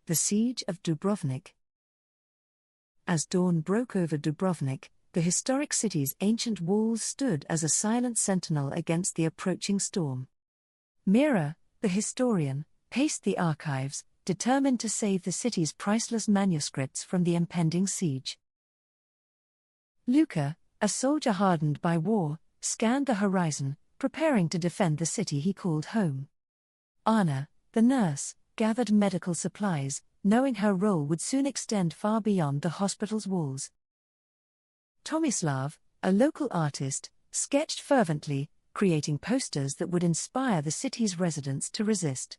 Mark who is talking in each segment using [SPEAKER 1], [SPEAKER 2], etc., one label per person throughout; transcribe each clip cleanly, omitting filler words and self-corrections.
[SPEAKER 1] The Siege of Dubrovnik. As dawn broke over Dubrovnik, the historic city's ancient walls stood as a silent sentinel against the approaching storm. Mira, the historian, paced the archives, determined to save the city's priceless manuscripts from the impending siege. Luka, a soldier hardened by war, scanned the horizon, preparing to defend the city he called home. Anna, the nurse, gathered medical supplies, knowing her role would soon extend far beyond the hospital's walls. Tomislav, a local artist, sketched fervently, creating posters that would inspire the city's residents to resist.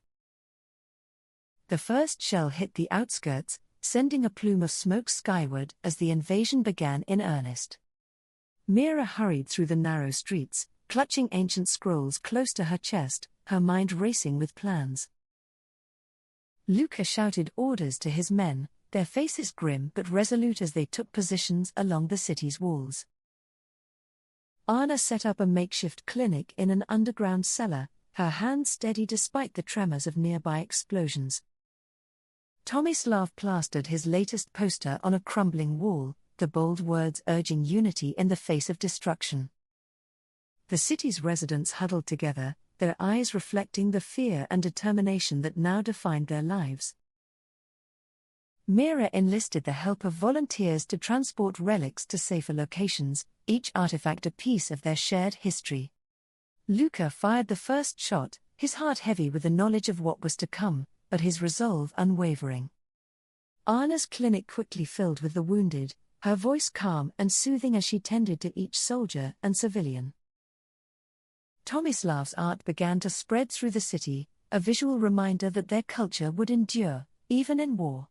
[SPEAKER 1] The first shell hit the outskirts, sending a plume of smoke skyward as the invasion began in earnest. Mira hurried through the narrow streets, clutching ancient scrolls close to her chest, her mind racing with plans. Luka shouted orders to his men, their faces grim but resolute as they took positions along the city's walls. Anna set up a makeshift clinic in an underground cellar, her hands steady despite the tremors of nearby explosions. Tomislav plastered his latest poster on a crumbling wall, the bold words urging unity in the face of destruction. The city's residents huddled together, their eyes reflecting the fear and determination that now defined their lives. Mira enlisted the help of volunteers to transport relics to safer locations, each artifact a piece of their shared history. Luka fired the first shot, his heart heavy with the knowledge of what was to come, but his resolve unwavering. Anna's clinic quickly filled with the wounded, her voice calm and soothing as she tended to each soldier and civilian. Tomislav's art began to spread through the city, a visual reminder that their culture would endure, even in war.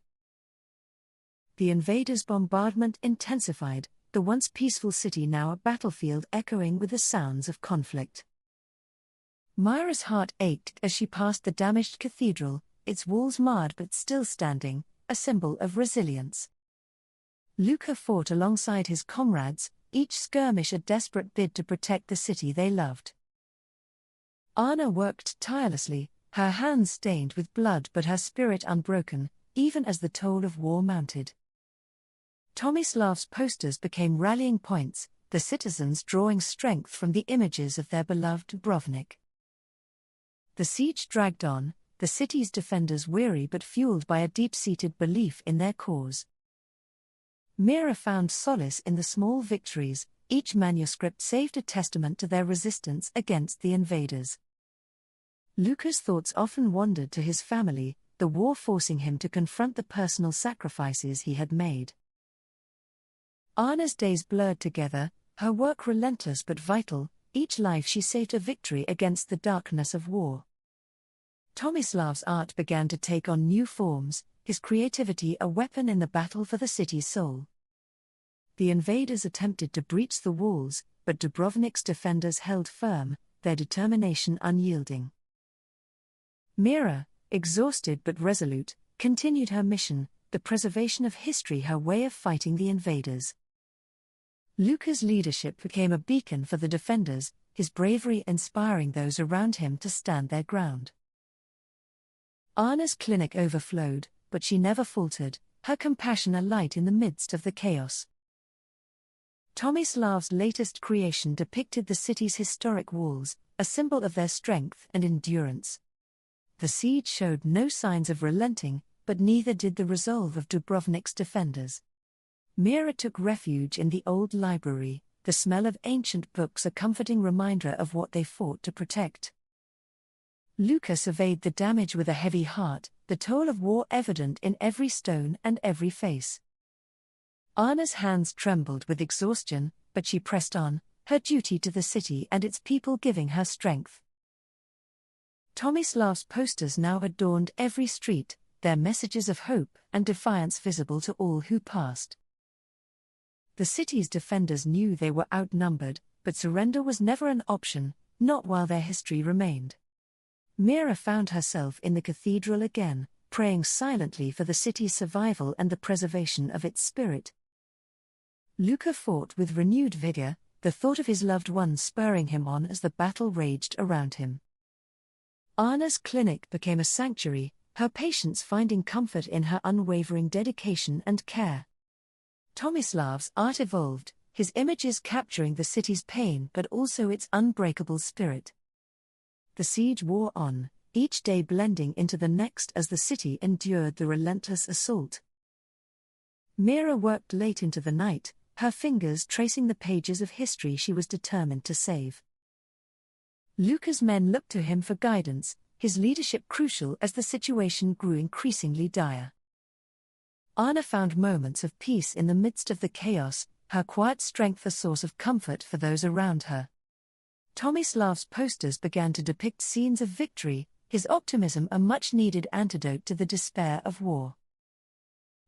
[SPEAKER 1] The invaders' bombardment intensified, the once peaceful city now a battlefield echoing with the sounds of conflict. Mira's heart ached as she passed the damaged cathedral, its walls marred but still standing, a symbol of resilience. Luka fought alongside his comrades, each skirmish a desperate bid to protect the city they loved. Anna worked tirelessly, her hands stained with blood but her spirit unbroken, even as the toll of war mounted. Tomislav's posters became rallying points, the citizens drawing strength from the images of their beloved Dubrovnik. The siege dragged on, the city's defenders weary but fueled by a deep-seated belief in their cause. Mira found solace in the small victories, each manuscript saved a testament to their resistance against the invaders. Luka's thoughts often wandered to his family, the war forcing him to confront the personal sacrifices he had made. Anna's days blurred together, her work relentless but vital, each life she saved a victory against the darkness of war. Tomislav's art began to take on new forms, his creativity a weapon in the battle for the city's soul. The invaders attempted to breach the walls, but Dubrovnik's defenders held firm, their determination unyielding. Mira, exhausted but resolute, continued her mission, the preservation of history her way of fighting the invaders. Luka's leadership became a beacon for the defenders, his bravery inspiring those around him to stand their ground. Anna's clinic overflowed, but she never faltered, her compassion a light in the midst of the chaos. Tomislav's latest creation depicted the city's historic walls, a symbol of their strength and endurance. The siege showed no signs of relenting, but neither did the resolve of Dubrovnik's defenders. Mira took refuge in the old library, the smell of ancient books a comforting reminder of what they fought to protect. Luka surveyed the damage with a heavy heart, the toll of war evident in every stone and every face. Anna's hands trembled with exhaustion, but she pressed on, her duty to the city and its people giving her strength. Tomislav's posters now adorned every street, their messages of hope and defiance visible to all who passed. The city's defenders knew they were outnumbered, but surrender was never an option, not while their history remained. Mira found herself in the cathedral again, praying silently for the city's survival and the preservation of its spirit. Luka fought with renewed vigor, the thought of his loved ones spurring him on as the battle raged around him. Anna's clinic became a sanctuary, her patients finding comfort in her unwavering dedication and care. Tomislav's art evolved, his images capturing the city's pain but also its unbreakable spirit. The siege wore on, each day blending into the next as the city endured the relentless assault. Mira worked late into the night, her fingers tracing the pages of history she was determined to save. Luka's men looked to him for guidance, his leadership crucial as the situation grew increasingly dire. Anna found moments of peace in the midst of the chaos, her quiet strength a source of comfort for those around her. Tomislav's posters began to depict scenes of victory, his optimism a much-needed antidote to the despair of war.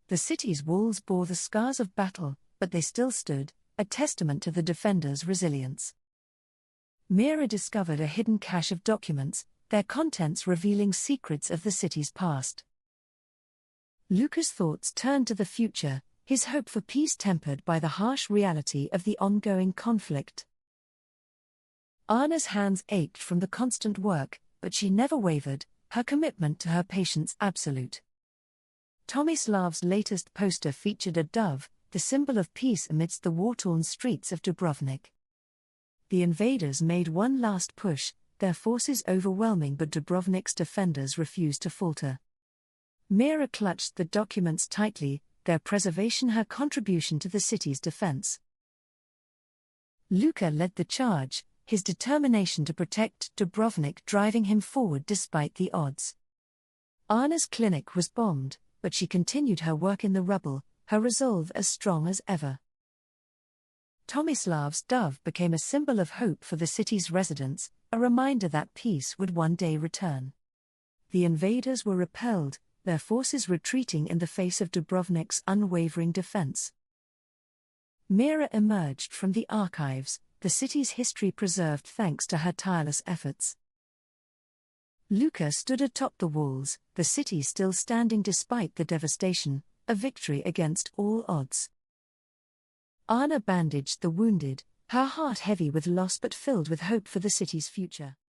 [SPEAKER 1] The city's walls bore the scars of battle, but they still stood, a testament to the defenders' resilience. Mira discovered a hidden cache of documents, their contents revealing secrets of the city's past. Luka's thoughts turned to the future, his hope for peace tempered by the harsh reality of the ongoing conflict. Anna's hands ached from the constant work, but she never wavered, her commitment to her patients absolute. Tomislav's latest poster featured a dove, the symbol of peace amidst the war-torn streets of Dubrovnik. The invaders made one last push, their forces overwhelming, but Dubrovnik's defenders refused to falter. Mira clutched the documents tightly, their preservation her contribution to the city's defense. Luka led the charge, his determination to protect Dubrovnik driving him forward despite the odds. Anna's clinic was bombed, but she continued her work in the rubble, her resolve as strong as ever. Tomislav's dove became a symbol of hope for the city's residents, a reminder that peace would one day return. The invaders were repelled, their forces retreating in the face of Dubrovnik's unwavering defense. Mira emerged from the archives, the city's history preserved thanks to her tireless efforts. Luka stood atop the walls, the city still standing despite the devastation, a victory against all odds. Anna bandaged the wounded, her heart heavy with loss but filled with hope for the city's future.